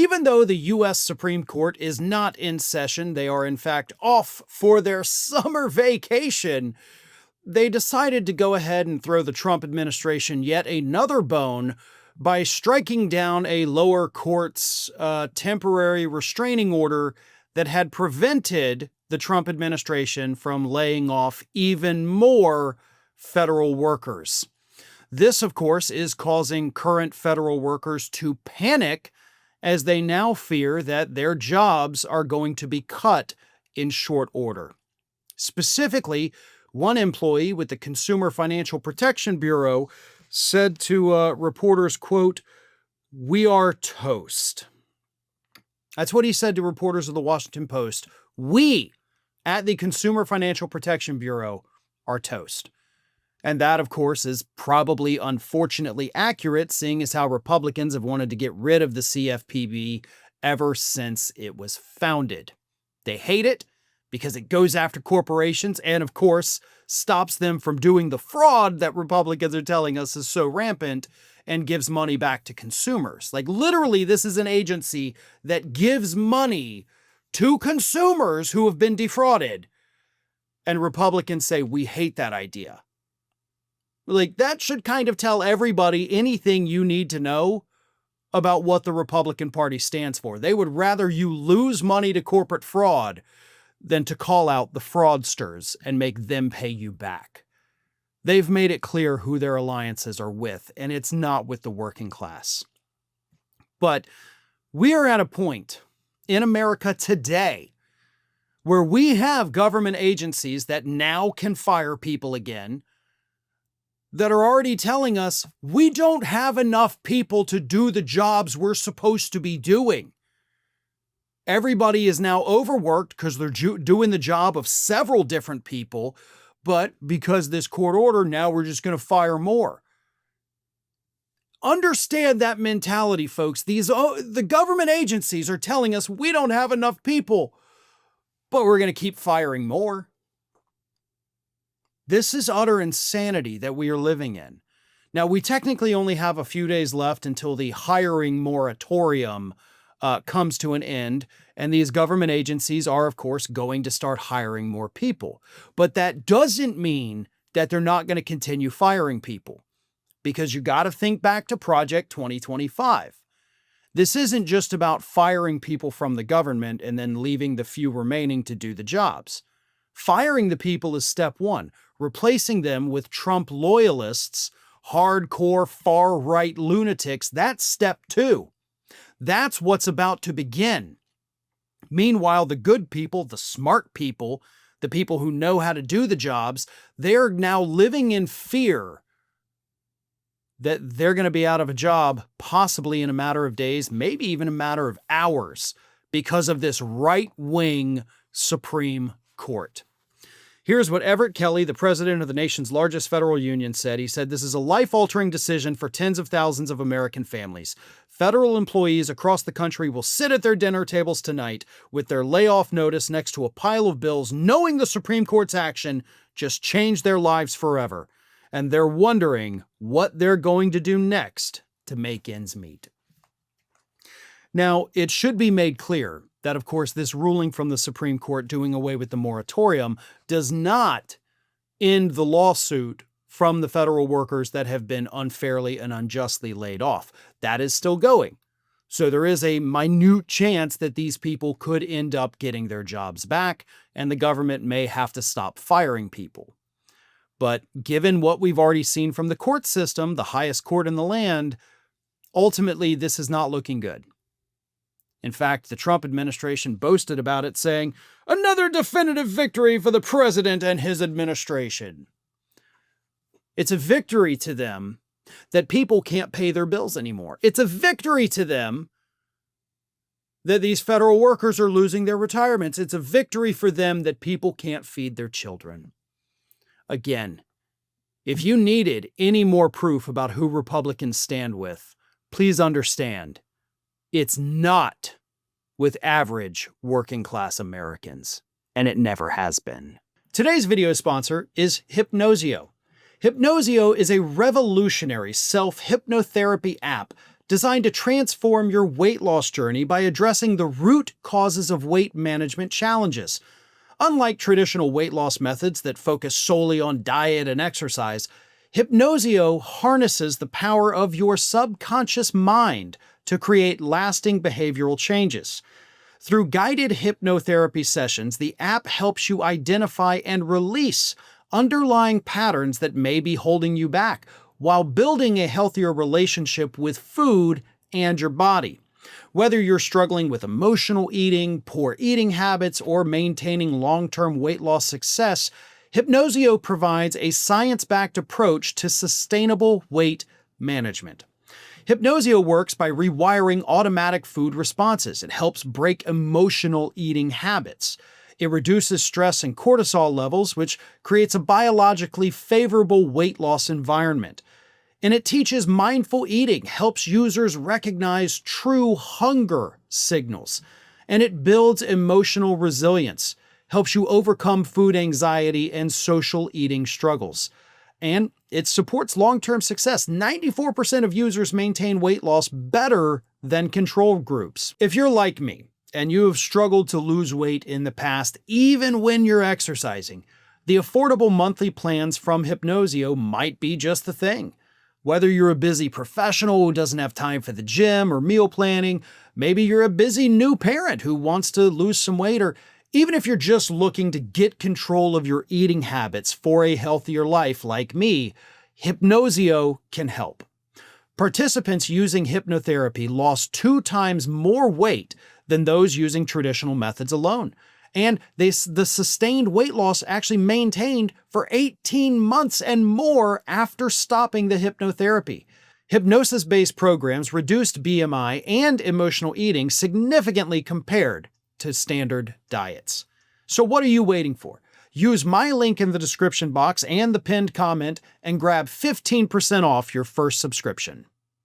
Even though the U.S. Supreme Court is not in session, they are in fact off for their summer vacation, they decided to go ahead and throw the Trump administration yet another bone by striking down a lower court's temporary restraining order that had prevented the Trump administration from laying off even more federal workers. This, of course, is causing current federal workers to panic as they now fear that their jobs are going to be cut in short order. Specifically, one employee with the Consumer Financial Protection Bureau said to reporters, quote, "We are toast." That's what he said to reporters of the Washington Post. We at the Consumer Financial Protection Bureau are toast. And that, of course, is probably unfortunately accurate, seeing as how Republicans have wanted to get rid of the CFPB ever since it was founded. They hate it because it goes after corporations and, of course, stops them from doing the fraud that Republicans are telling us is so rampant and gives money back to consumers. Like, literally, this is an agency that gives money to consumers who have been defrauded. And Republicans say, we hate that idea. Like, that should kind of tell everybody anything you need to know about what the Republican Party stands for. They would rather you lose money to corporate fraud than to call out the fraudsters and make them pay you back. They've made it clear who their alliances are with, and it's not with the working class. But we are at a point in America today where we have government agencies that now can fire people again, that are already telling us we don't have enough people to do the jobs we're supposed to be doing. Everybody is now overworked because they're doing the job of several different people, but because this court order, now we're just going to fire more. Understand that mentality, folks. The government agencies are telling us we don't have enough people, but we're going to keep firing more. This is utter insanity that we are living in. Now, we technically only have a few days left until the hiring moratorium comes to an end, and these government agencies are, of course, going to start hiring more people. But that doesn't mean that they're not going to continue firing people, because you got to think back to Project 2025. This isn't just about firing people from the government and then leaving the few remaining to do the jobs. Firing the people is step one. Replacing them with Trump loyalists, hardcore far-right lunatics, that's step two. That's what's about to begin. Meanwhile, the good people, the smart people, the people who know how to do the jobs, they're now living in fear that they're going to be out of a job possibly in a matter of days, maybe even a matter of hours, because of this right-wing Supreme Court. Here's what Everett Kelly, the president of the nation's largest federal union, said. He said, "This is a life-altering decision for tens of thousands of American families. Federal employees across the country will sit at their dinner tables tonight with their layoff notice next to a pile of bills, knowing the Supreme Court's action just changed their lives forever. And they're wondering what they're going to do next to make ends meet." Now, it should be made clear that, of course, this ruling from the Supreme Court doing away with the moratorium does not end the lawsuit from the federal workers that have been unfairly and unjustly laid off. That is still going. So there is a minute chance that these people could end up getting their jobs back, and the government may have to stop firing people. But given what we've already seen from the court system, the highest court in the land, ultimately this is not looking good. In fact, the Trump administration boasted about it, saying, "Another definitive victory for the president and his administration." It's a victory to them that people can't pay their bills anymore. It's a victory to them that these federal workers are losing their retirements. It's a victory for them that people can't feed their children. Again, if you needed any more proof about who Republicans stand with, please understand, it's not with average working class Americans, and it never has been. Today's video sponsor is Hypnosio. Hypnosio is a revolutionary self-hypnotherapy app designed to transform your weight loss journey by addressing the root causes of weight management challenges. Unlike traditional weight loss methods that focus solely on diet and exercise, Hypnosio harnesses the power of your subconscious mind to create lasting behavioral changes. Through guided hypnotherapy sessions, the app helps you identify and release underlying patterns that may be holding you back, while building a healthier relationship with food and your body. Whether you're struggling with emotional eating, poor eating habits, or maintaining long-term weight loss success, Hypnosio provides a science-backed approach to sustainable weight management. Hypnosio works by rewiring automatic food responses. It helps break emotional eating habits. It reduces stress and cortisol levels, which creates a biologically favorable weight loss environment. And it teaches mindful eating, helps users recognize true hunger signals. And it builds emotional resilience, helps you overcome food anxiety and social eating struggles. And it supports long-term success. 94% of users maintain weight loss better than control groups. If you're like me, and you have struggled to lose weight in the past, even when you're exercising, the affordable monthly plans from Hypnosio might be just the thing. Whether you're a busy professional who doesn't have time for the gym or meal planning, maybe you're a busy new parent who wants to lose some weight, or even if you're just looking to get control of your eating habits for a healthier life like me, Hypnosio can help. Participants using hypnotherapy lost 2 times more weight than those using traditional methods alone. And the sustained weight loss actually maintained for 18 months and more after stopping the hypnotherapy. Hypnosis-based programs reduced BMI and emotional eating significantly compared to standard diets. So what are you waiting for? Use my link in the description box and the pinned comment and grab 15% off your first subscription.